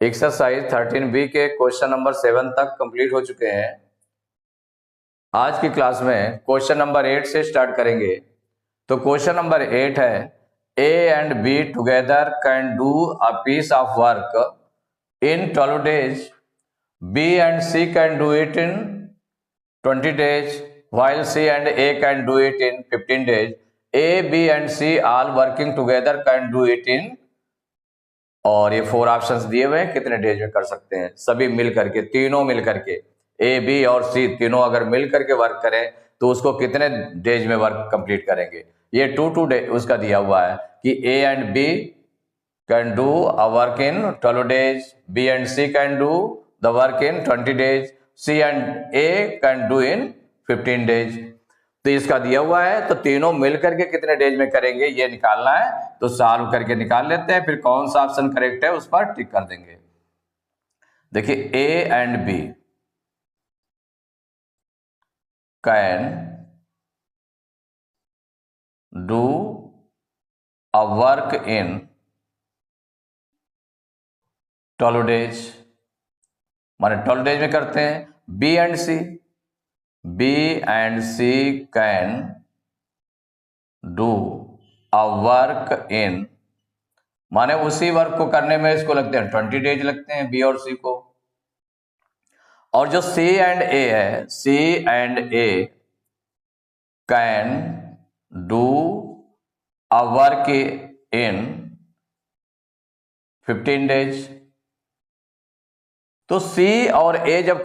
Exercise 13B के question number 7 तक complete हो चुके हैं। आज की क्लास में क्वेश्चन नंबर 8 से स्टार्ट करेंगे। तो क्वेश्चन नंबर 8 है, A and B together can do a piece of work in 12 days. B and C can do it in 20 days, while C and A can do it in 15 days. A, B and C all working together can do it in, और ये 4 options दिए हुए हैं, कितने days में कर सकते हैं। सभी मिल करके, तीनों मिल करके, ए बी और सी तीनों अगर मिल करके वर्क करें तो उसको कितने डेज में वर्क कंप्लीट करेंगे। ये 2 डे उसका दिया हुआ है कि A and B can do a work in 12 days, B and C can do the work in 20 days, C and A can do in 15 days. तो इसका दिया हुआ है, तो तीनों मिलकर के कितने डेज में करेंगे ये निकालना है। तो सॉल्व करके निकाल लेते हैं, फिर कौन सा ऑप्शन करेक्ट है उस पर टिक कर देंगे। देखिए, A and B can do a work in 12 days, माने 12 डेज में करते हैं। B and C, B and C can do a work in, माने उसी वर्क को करने में इसको लगते हैं 20 डेज लगते हैं B और C को। और जो C एंड A है, C and A can do a work in 15 days. तो C और A जब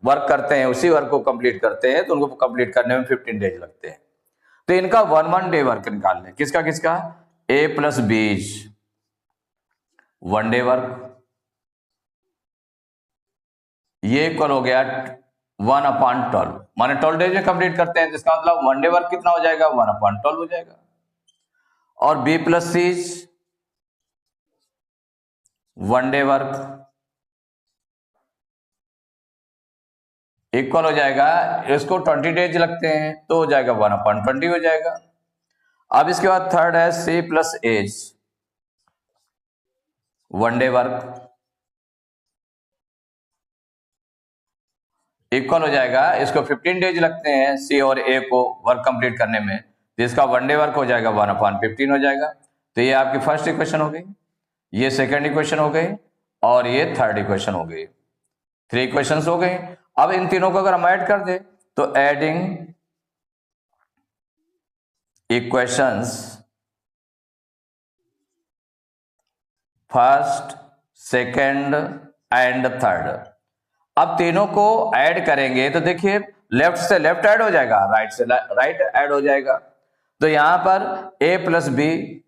वर्क करते हैं, उसी वर्क को कंप्लीट करते हैं, तो उनको कंप्लीट करने में 15 डेज लगते हैं। तो इनका 1 डे वर्क निकाल लें। किसका किसका? A plus B 1 day work, ये इक्वल हो गया 1/12, माने 12 डेज में कंप्लीट करते हैं, जिसका मतलब 1 डे वर्क कितना हो जाएगा? 1/12 हो जाएगा। और B plus C 1 day work equal हो जाएगा, इसको 20 डेज लगते हैं तो हो जाएगा 1/20 हो जाएगा। अब इसके बाद थर्ड है C plus A's 1 day work equal हो जाएगा, इसको 15 डेज लगते हैं C और A को वर्क कंप्लीट करने में, तो इसका 1 डे वर्क हो जाएगा 1/15 हो जाएगा। तो ये आपकी फर्स्ट इक्वेशन हो गई, ये सेकंड इक्वेशन हो गई, और ये थर्ड इक्वेशन हो गई। 3 इक्वेशंस हो गई। अब इन तीनों को अगर हम ऐड कर दे तो adding equations first, second and third, अब तीनों को ऐड करेंगे तो देखिए लेफ्ट से लेफ्ट ऐड हो जाएगा, राइट से राइट ऐड हो जाएगा। तो यहां पर A प्लस बी,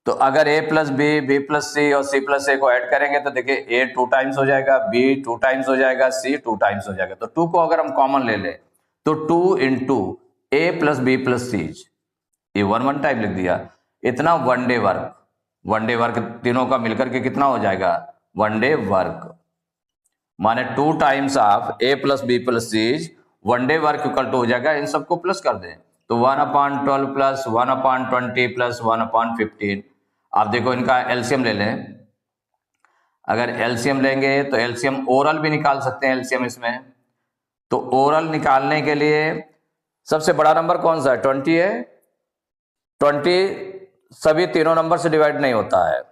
तो अगर A plus B, B plus C और C प्लस ए को ऐड करेंगे तो देखिए A 2 टाइम्स हो जाएगा, B 2 टाइम्स हो जाएगा, C 2 टाइम्स हो जाएगा। तो 2 को अगर हम कॉमन ले लें तो 2 into A plus B plus C, ये 1 टाइम लिख दिया, इतना 1 डे वर्क। 1 डे वर्क तीनों का मिलकर के कितना हो जाएगा? 1 डे वर्क, माने 2 times of A plus B plus C 1 day work equal to हो जाएगा। इन सबको प्लस कर दें तो 1/12 प्लस 1/20 प्लस 1/15। आप देखो इनका एलसीएम ले लें, अगर एलसीएम लेंगे तो एलसीएम ओरल भी निकाल सकते हैं एलसीएम इसमें। तो ओरल निकालने के लिए सबसे बड़ा नंबर कौन सा है? 20 है। 20 सभी तीनों नंबर से डिवाइड नहीं होता है,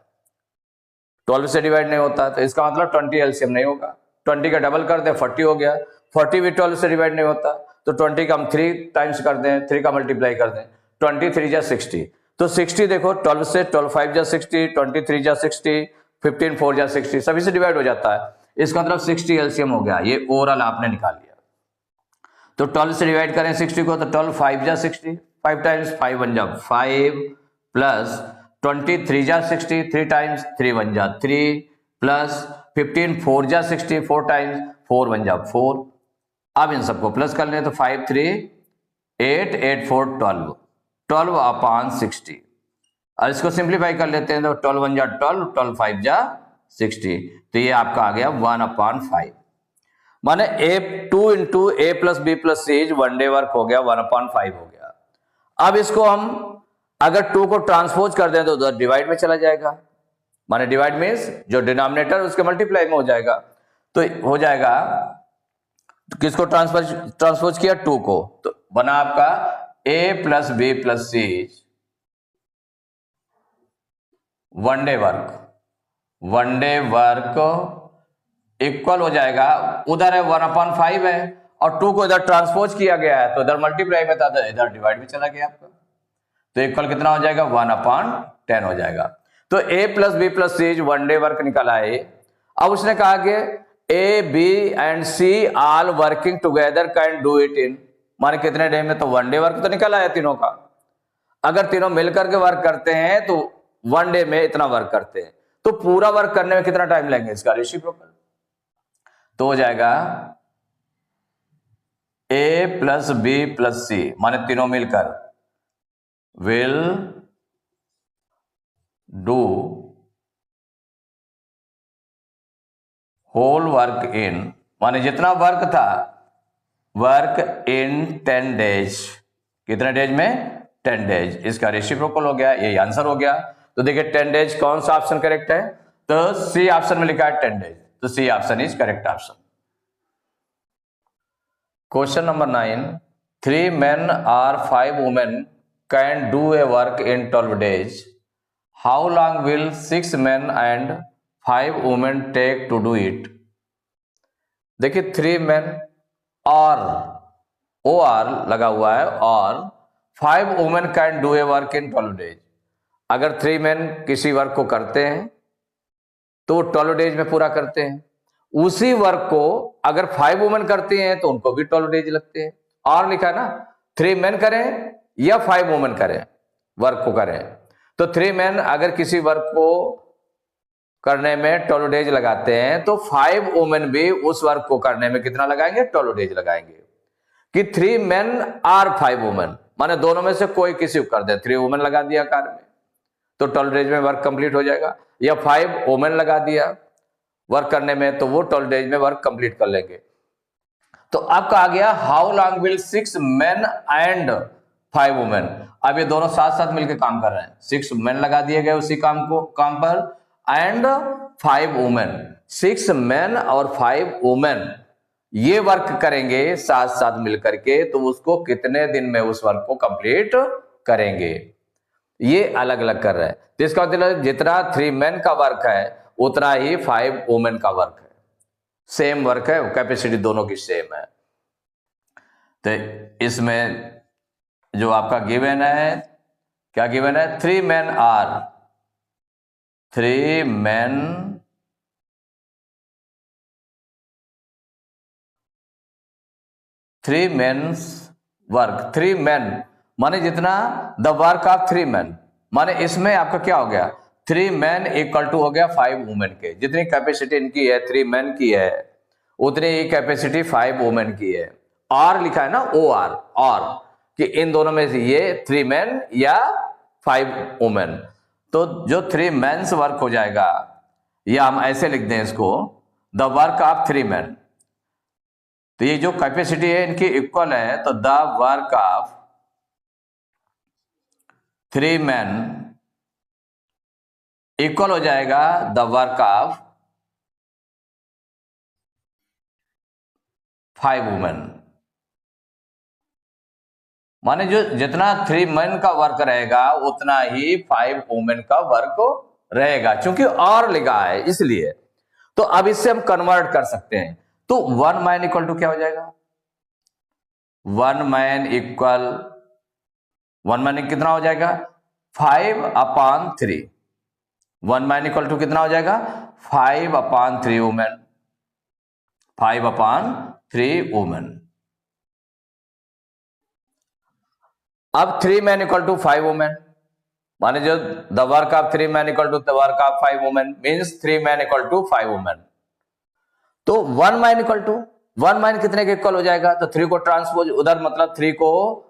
12 से डिवाइड नहीं होता है, तो इसका मतलब 20 एलसीएम नहीं होगा। 20 का डबल कर दें 40 हो गया, 40 भी 12 से डिवाइड नहीं होता, तो 20 का हम 3 टाइम्स कर दें, 3 का मल्टीप्लाई कर दें, 23 जा 60, तो 60 देखो 12 से 12 5 जा 60, 23 जा 60, 15 4 जा 60, सभी से डिवाइड हो जाता है। इसका मतलब 60 एलसीएम हो गया, ये ओवरऑल आपने निकाल लिया। तो 12 से डिवाइड करें 60 को, तो 12 5 जा 60, 5 टाइम्स 5 1 जा 5 प्लस 23 जा 60, 3 टाइम्स 3 1 जा 3 प्लस 15 4 जा 60, 4 टाइम्स 4 1 जा 4। अब इन सबको प्लस कर लें तो 5 3 8 8 4 12, 12/60। और इसको सिंप्लीफाई कर लेते हैं तो 12 1 जा 12, 12 5 जा 60, तो ये आपका आ गया 1/5, माने A2 into A plus B plus C 1 day work हो गया, 1/5 हो गया। अब इसको हम अगर 2 को ट्रांसपोज कर दें तो उधर डिवाइड में चला जाएगा, माने डिवाइड मीन्स जो डिनोमिनेटर उसके मल्टीप्लाई में हो जाएगा, तो हो जाएगा तो किसको ट्रांसपोज किया 2 को, तो बना आपका a plus B plus C one day work equal हो जाएगा, उधर है 1/5 है और 2 को इधर ट्रांसपोज किया गया है तो इधर मल्टीप्लाई में था, इधर डिवाइड में चला गया आपका, तो इक्वल कितना हो जाएगा 1/10 हो जाएगा। तो a plus B plus C one day work निकाला है। अब उसने कहा कि A B and C all working together can do it in, माने कितने डे में, तो वन डे वर्क तो निकाला है तीनों का। अगर तीनों मिलकर के वर्क करते हैं तो वन डे में इतना वर्क करते हैं, तो पूरा वर्क करने में कितना टाइम लेंगे, इसका रेसिप्रोकल, तो हो जाएगा a plus B plus C माने तीनों मिलकर will do whole work in, माने जितना वर्क था वर्क इन 10 डेज, कितने डेज में 10 डेज, इसका रेसिप्रोकल हो गया, ये आंसर हो गया। तो देखिए 10 डेज कौन सा ऑप्शन करेक्ट है, तो सी ऑप्शन में लिखा है 10 डेज, तो C option is correct option. Question number 9, 3 men or 5 women can do a work in 12 days. How long will 6 men and 5 women take to do it? देखिए 3 men और OR लगा हुआ है और 5 women can do a work in 12 days. अगर 3 men किसी work को करते हैं तो 12 डेज में पूरा करते हैं, उसी वर्क को अगर 5 वुमेन करती हैं तो उनको भी 12 डेज लगते हैं। और लिखा ना 3 men करें या 5 वुमेन करें वर्क को करें, तो 3 men अगर किसी वर्क को करने में 12 डेज लगाते हैं तो 5 वुमेन भी उस वर्क को करने में कितना लगाएंगे, 12 डेज लगाएंगे। कि 3 men और 5 वुमेन माने दोनों में से कोई किसी को कर दे, 3 वुमेन लगा दिया कार में तो 12 डेज में वर्क कंप्लीट हो जाएगा, या 5 वुमेन लगा दिया वर्क करने में तो वो 12 डेज में वर्क कंप्लीट कर लेंगे। तो आपका आ गया how long will 6 men and 5 women, अब ये दोनों साथ साथ मिलकर काम कर रहे हैं, 6 men लगा दिए गए उसी काम पर एंड 5 वुमेन, 6 men और 5 वुमेन ये वर्क करेंगे साथ साथ मिलकर के, तो उसको कितने दिन में उस वर्क को कंप्लीट करेंगे, ये अलग अलग कर रहे हैं। तो इसका मतलब जितना 3 men का वर्क है उतना ही 5 वुमेन का वर्क है, सेम वर्क है, कैपेसिटी दोनों की सेम है। तो इसमें जो आपका गिवन है, क्या गिवन है, 3 men are 3 men work, 3 men माने जितना द वर्क ऑफ 3 men, माने इसमें आपका क्या हो गया 3 men इक्वल टू हो गया 5 वुमेन के, जितनी कैपेसिटी इनकी है 3 men की है उतनी ही कैपेसिटी 5 वुमेन की है। और लिखा है ना OR, और कि इन दोनों में से ये 3 men या 5 वुमेन, तो जो 3 men's वर्क हो जाएगा या हम ऐसे लिख दें इसको द वर्क ऑफ 3 men, तो ये जो कैपेसिटी है इनकी इक्वल है, तो the work of 3 men equal हो जाएगा द वर्क ऑफ 5 वुमेन, माने जो जितना 3 men का वर्क रहेगा उतना ही 5 वुमेन का वर्क रहेगा, क्योंकि और लिखा है इसलिए। तो अब इससे हम कन्वर्ट कर सकते हैं, तो 1 man इक्वल टू क्या हो जाएगा, 1 man इक्वल 1 man कितना हो जाएगा 5/3, 1 man इक्वल टू कितना हो जाएगा 5/3 वुमेन, 5/3 वुमेन। अब 3 men इक्वल टू 5 वुमेन, माने जो the work of 3 men equal to the work of 5 women means 3 men equal to 5 women. तो 1 man इक्वल टू 1 man कितने के इक्वल हो जाएगा, तो 3 को ट्रांसपोज उधर मतलब 3 को,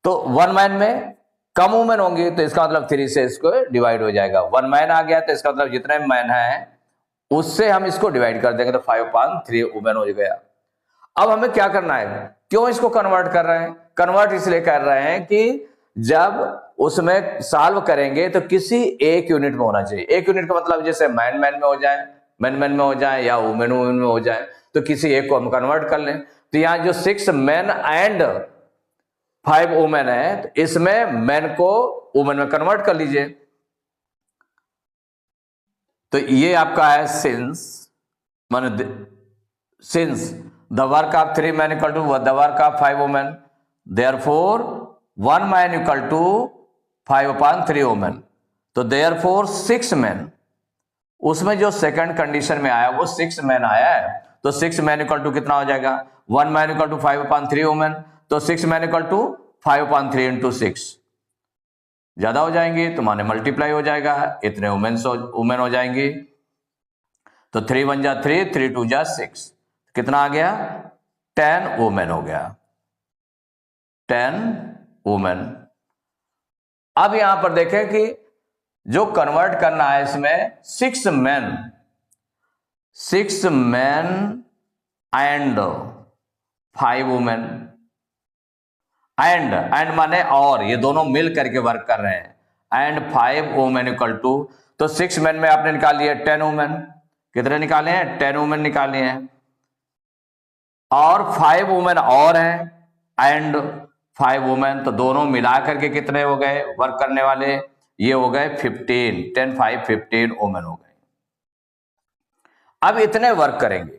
तो 1 man में कम वुमेन होंगी तो इसका मतलब 3 से इसको डिवाइड हो जाएगा, 1 man आ गया तो इसका मतलब जितने मैन है उससे हम इसको डिवाइड कर देंगे तो 5/3 वुमेन हो गया। अब हमें क्या करना है, क्यों इसको कन्वर्ट कर रहे हैं, कन्वर्ट इसलिए कर रहे हैं कि जब उसमें सॉल्व करेंगे तो किसी एक यूनिट में होना चाहिए। एक यूनिट का मतलब जैसे मैन मैन में हो जाए, मैन मैन में हो जाए, या वुमेन वुमेन में हो जाए, तो किसी एक को हम कन्वर्ट कर लें। तो यहाँ जो 6 मैन एंड 5 वुमेन है, तो इसमें मैन को वुमेन में कन्वर्ट कर लीजिए। तो ये आपका है सिंस, माने since the work of 3 man equal to the work of 5 women, therefore 1 man equal to 5/3 women. तो देयरफॉर 6 मैन, उसमें जो सेकंड कंडीशन में आया वो 6 मैन आया है, तो 6 मैन इक्वल टू कितना हो जाएगा, 1 मैन इक्वल टू 5/3 वुमेन, तो 6 मैन इक्वल टू 5/3 इंटू 6, ज्यादा हो जाएंगी तो माने मल्टीप्लाई हो जाएगा, इतने वुमेन हो जाएंगी। तो 3 1 जा 3, 3 2 जा 6, कितना आ गया, 10 वुमेन हो गया, 10 वुमेन। अब यहां पर देखें कि जो कन्वर्ट करना है इसमें 6 मैन एंड 5 वुमेन, एंड माने और, ये दोनों मिल करके वर्क कर रहे हैं, एंड 5 वुमेन इक्वल टू, तो 6 मैन में आपने निकाल लिया 10 वुमेन, कितने निकाले हैं, 10 वुमेन निकाले हैं, और 5 वुमेन और हैं एंड 5 वुमेन, तो दोनों मिला करके कितने हो गए वर्क करने वाले, ये हो गए 15, 10 5 15 वुमेन हो गए। अब इतने वर्क करेंगे,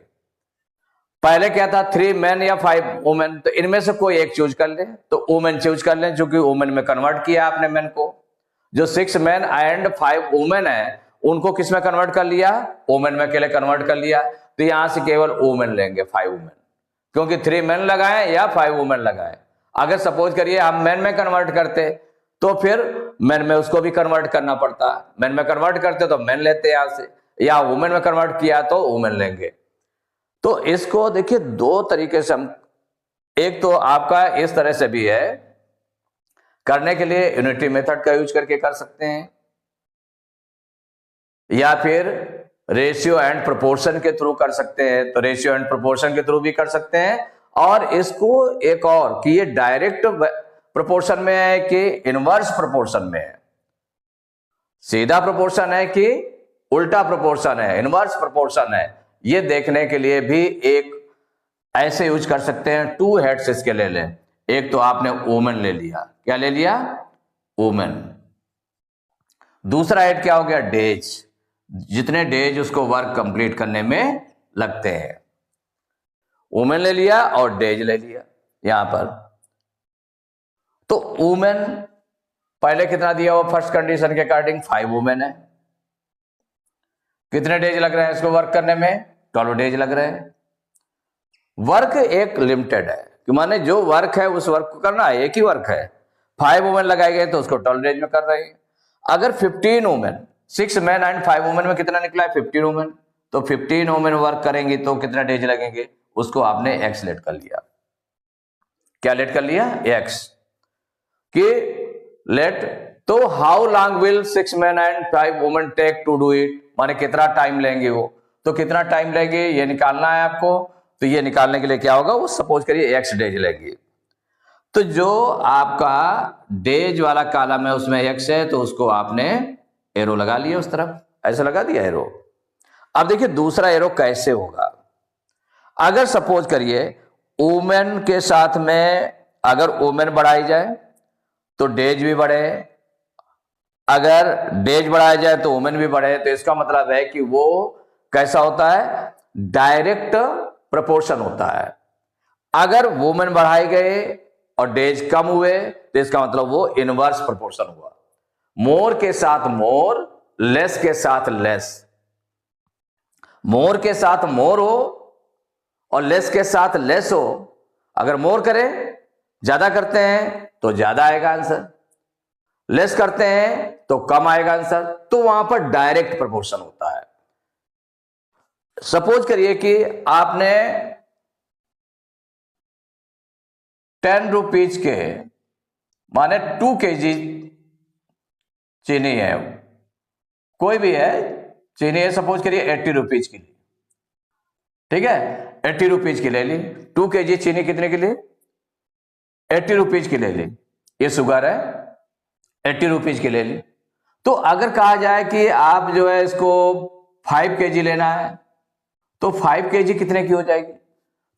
पहले क्या था 3 मैन या 5 वुमेन, तो इनमें से कोई एक चूज कर ले, तो वुमेन चूज कर ले, क्योंकि वुमेन में कन्वर्ट किया आपने मैन को। जो 6 मैन एंड 5 वुमेन है उनको किस में कन्वर्ट कर लिया, वुमेन में अकेले कन्वर्ट कर लिया, तो यहां से केवल वुमेन लेंगे, 5 वुमेन, क्योंकि 3 मैन लगाए या 5 वुमेन लगाए। अगर सपोज करिए हम मैन में कन्वर्ट करते तो फिर मैन में उसको भी कन्वर्ट करना पड़ता, मैन में कन्वर्ट करते तो मैन लेते यहां से, या वुमेन में कन्वर्ट किया तो वुमेन लेंगे। तो इसको देखिए दो तरीके से हम, एक तो आपका इस तरह से भी है, करने के लिए यूनिटी मेथड का यूज करके कर सकते हैं, या फिर रेशियो एंड प्रोपोर्शन के थ्रू कर सकते हैं, तो रेशियो एंड प्रोपोर्शन के थ्रू भी कर सकते हैं। और इसको एक और कि ये डायरेक्ट प्रोपोर्शन में है कि इनवर्स प्रोपोर्शन में है, सीधा प्रोपोर्शन है कि उल्टा प्रोपोर्शन है, इनवर्स प्रोपोर्शन है, ये देखने के लिए भी एक ऐसे यूज कर सकते हैं। 2 हेड्स इसके ले लें, एक तो आपने वुमेन ले लिया, क्या ले लिया, वुमेन, दूसरा हेड क्या हो गया, डेज, जितने डेज उसको वर्क कंप्लीट करने में लगते हैं, वुमेन ले लिया और डेज ले लिया यहां पर। तो वुमेन पहले कितना दिया हुआ फर्स्ट कंडीशन के अकॉर्डिंग, 5 वुमेन है, कितने डेज लग रहे हैं इसको वर्क करने में, 12 डेज लग रहे हैं। वर्क एक लिमिटेड है कि माने जो वर्क है उस वर्क को करना है, एक ही वर्क है, 5 वुमेन लगाए गए तो उसको 12 डेज में कर रहे हैं। अगर 15 वुमेन, 6 मैन एंड 5 वुमेन में कितना निकला है, 15 वुमेन, तो 15 वुमेन वर्क करेंगी तो कितना डेज लगेंगे, उसको आपने एक्स लेट कर लिया, क्या लेट कर लिया, एक्स कि लेट, तो how long will 6 man and 5 women take to do it, माने कितना टाइम लेंगे वो, तो कितना टाइम लेंगे ये निकालना है आपको। तो ये निकालने के लिए क्या होगा, वो सपोज करिए एक्स डेज लेंगे, तो जो आपका डेज वाला कॉलम है उसमें एक्स है, तो उसको आपने एरो लगा लिया उस तरफ, ऐसे लगा दिया एरो। अब देखिए दूसरा एरो कैसे होगा, अगर सपोज करिए वुमेन के साथ में अगर वुमेन बढ़ाई जाए तो डेज भी बढ़े, अगर डेज बढ़ाया जाए तो वुमेन भी बढ़े, तो इसका मतलब है कि वो कैसा होता है, डायरेक्ट प्रोपोर्शन होता है। अगर वुमेन बढ़ाए गए और डेज कम हुए तो इसका मतलब वो इनवर्स प्रोपोर्शन हुआ, मोर के साथ मोर, लेस के साथ लेस, मोर के साथ मोर हो और लेस के साथ लेस हो। अगर मोर करें, ज्यादा करते हैं तो ज्यादा आएगा आंसर, लेस करते हैं तो कम आएगा आंसर, तो वहां पर डायरेक्ट प्रोपोर्शन होता है। सपोज करिए कि आपने 10 रुपीज के माने 2 kg चीनी है, कोई भी है चीनी है, सपोज करिए 80 रुपीज की, ठीक है, 80 रुपीज की ले ली, 2 kg चीनी कितने की ली, 80 रुपीज की ले ली। ये शुगर है, 80 रुपीज की ले ली। तो अगर कहा जाए कि आप जो है इसको 5 kg लेना है तो 5 kg कितने की हो जाएगी?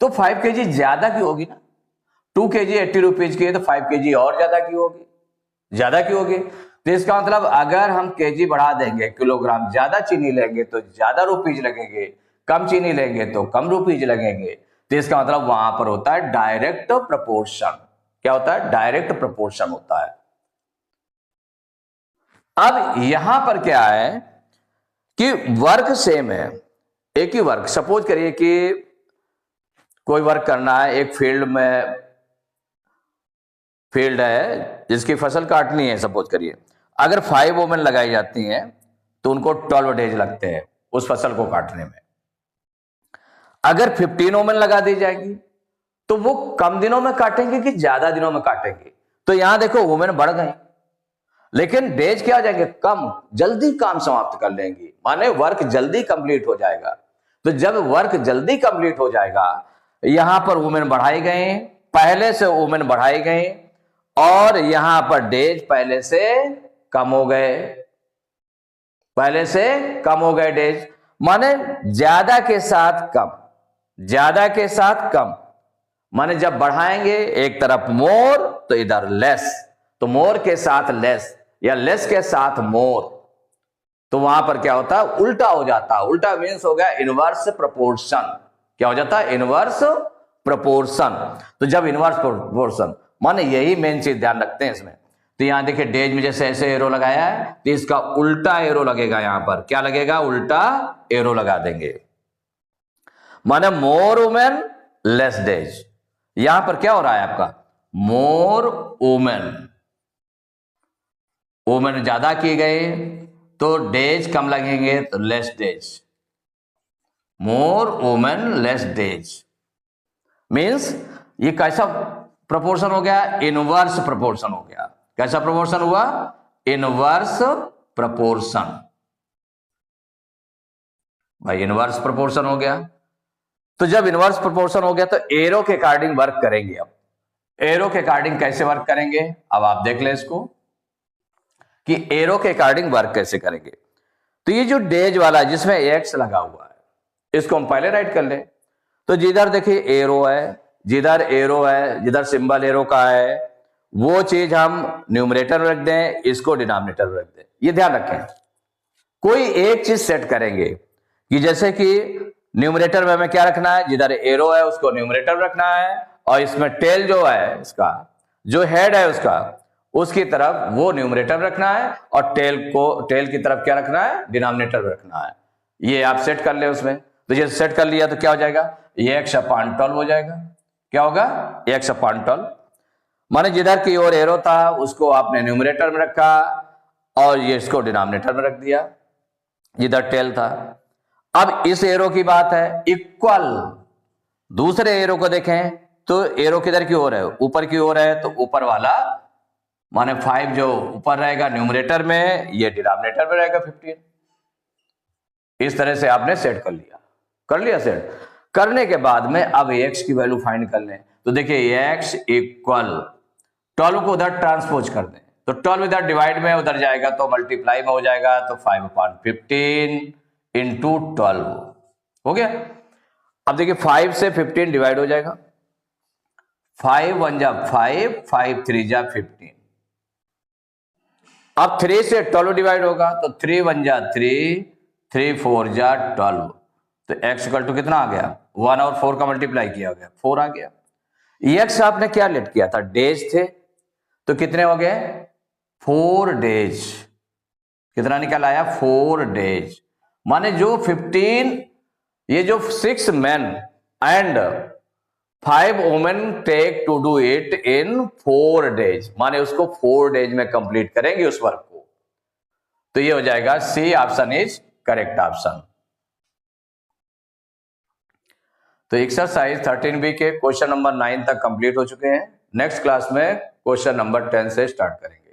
तो 5 kg ज्यादा की होगी ना। 2 kg 80 रुपीज की है तो 5 kg और ज्यादा की होगी, ज्यादा की होगी। तो इसका मतलब अगर हम केजी बढ़ा देंगे, किलोग्राम ज्यादा चीनी लेंगे तो ज्यादा रुपीज लगेंगे, कम चीनी लेंगे तो कम रुपीज लगेंगे। तो इसका मतलब वहां पर होता है डायरेक्ट प्रोपोर्शन। क्या होता है? डायरेक्ट प्रोपोर्शन होता है। अब यहां पर क्या है कि वर्क सेम है, एक ही वर्क। सपोज करिए कि कोई वर्क करना है, एक फील्ड है जिसकी फसल काटनी है। सपोज करिए अगर 5 वोमेन लगाई जाती हैं तो उनको 12 डेज लगते हैं उस फसल को काटने में। अगर 15 वोमेन लगा दी जाएगी तो वो कम दिनों में काटेंगे कि ज्यादा दिनों में काटेंगे? तो यहां देखो वोमेन बढ़ गई, लेकिन डेज क्या हो जाएंगे? कम, जल्दी काम समाप्त कर लेंगी, माने वर्क जल्दी कंप्लीट हो जाएगा। तो जब वर्क जल्दी कंप्लीट हो जाएगा, यहां पर वुमेन बढ़ाई गई, पहले से वुमेन बढ़ाई गई, और यहां पर डेज पहले से कम हो गए, पहले से कम हो गए डेज। माने ज्यादा के साथ कम, ज्यादा के साथ कम। माने जब बढ़ाएंगे एक तरफ मोर तो इधर लेस, तो मोर के साथ लेस या लेस के साथ मोर, तो वहां पर क्या होता है? उल्टा हो जाता है। उल्टा मीन्स हो गया इनवर्स प्रोपोर्शन। क्या हो जाता है? Inverse proportion. तो जब इनवर्स प्रोपोर्शन, माने यही मेन चीज ध्यान रखते हैं इसमें। तो यहां देखिए डेज में जैसे ऐसे एरो लगाया है तो इसका उल्टा एरो लगेगा। यहां पर क्या लगेगा? उल्टा एरो लगा देंगे, माने मोर वुमेन लेस डेज। यहां पर क्या हो रहा है आपका? मोर वुमेन, वुमेन ज्यादा की गई तो डेज कम लगेंगे तो less days. More women less days means ये कैसा प्रोपोर्शन हो गया? इनवर्स प्रोपोर्शन हो गया। कैसा प्रोपोर्शन हुआ? Inverse proportion. भाई इनवर्स प्रोपोर्शन हो गया। तो जब इनवर्स प्रोपोर्शन हो गया तो एरो के अकॉर्डिंग वर्क करेंगे। अब एरो के अकॉर्डिंग कैसे वर्क करेंगे? अब आप देख ले इसको कि एरो के अकॉर्डिंग वर्क कैसे करेंगे। तो ये जो डेज वाला है जिसमें एक्स लगा हुआ है, इसको हम पहले राइट कर ले। तो जिधर देखिए एरो है, जिधर एरो है, जिधर सिंबल एरो का है, वो चीज हम न्यूमरेटर में रख दें, इसको डिनोमिनेटर में रख दें। ये ध्यान रखें, कोई एक चीज सेट करेंगे कि जैसे कि न्यूमरेटर में हमें क्या रखना है? जिधर एरो है उसको न्यूमरेटर रखना है, और इसमें टेल जो है, इसका जो हेड है उसका, उसकी तरफ वो न्यूमरेटर रखना है, और टेल की तरफ क्या रखना है? डिनोमिनेटर रखना है। ये आप सेट कर ले उसमें। तो ये सेट कर लिया तो क्या हो जाएगा? ये x अपॉन 12 हो जाएगा। क्या होगा? x upon 12। माने जिधर की ओर एरो था उसको आपने न्यूमरेटर में रखा और ये इसको डिनोमिनेटर में रख दिया जिधर टेल था। अब इस एरो की बात है, इक्वल दूसरे एरो को देखें तो एरो किधर की ओर है? ऊपर की ओर है। तो ऊपर वाला माने 5 जो ऊपर रहेगा न्यूमरेटर में, ये डिनोमिनेटर में रहेगा 15। इस तरह से आपने सेट कर लिया, कर लिया सेट। करने के बाद में अब x की वैल्यू फाइंड कर लें। तो देखिए x इक्वल 12 को उधर ट्रांसपोज कर दें, तो 12 इधर डिवाइड में उधर जाएगा तो मल्टीप्लाई में हो जाएगा, तो 5/15 इंटू 12 हो गया। अब देखिए 5 से 15 डिवाइड हो जाएगा, 5 1 जा 5, 5 3 जा 15। अब 3 से 12 डिवाइड होगा तो 3 1 जा 3, 3 4 जा 12। तो x इक्वल टू कितना आ गया? 1 और 4 का मल्टीप्लाई किया गया, 4 आ गया। x आपने क्या लेट किया था? डेज थे, तो कितने हो गए? 4 डेज। कितना निकल आया? 4 डेज। माने जो 15, ये जो 6 men and 5 women take to do it in 4 days, माने उसको 4 डेज में कंप्लीट करेंगे उस वर्क को। तो ये हो जाएगा C option is correct option. तो एक्सरसाइज 13B के क्वेश्चन नंबर 9 तक कंप्लीट हो चुके हैं। नेक्स्ट क्लास में क्वेश्चन नंबर 10 से स्टार्ट करेंगे।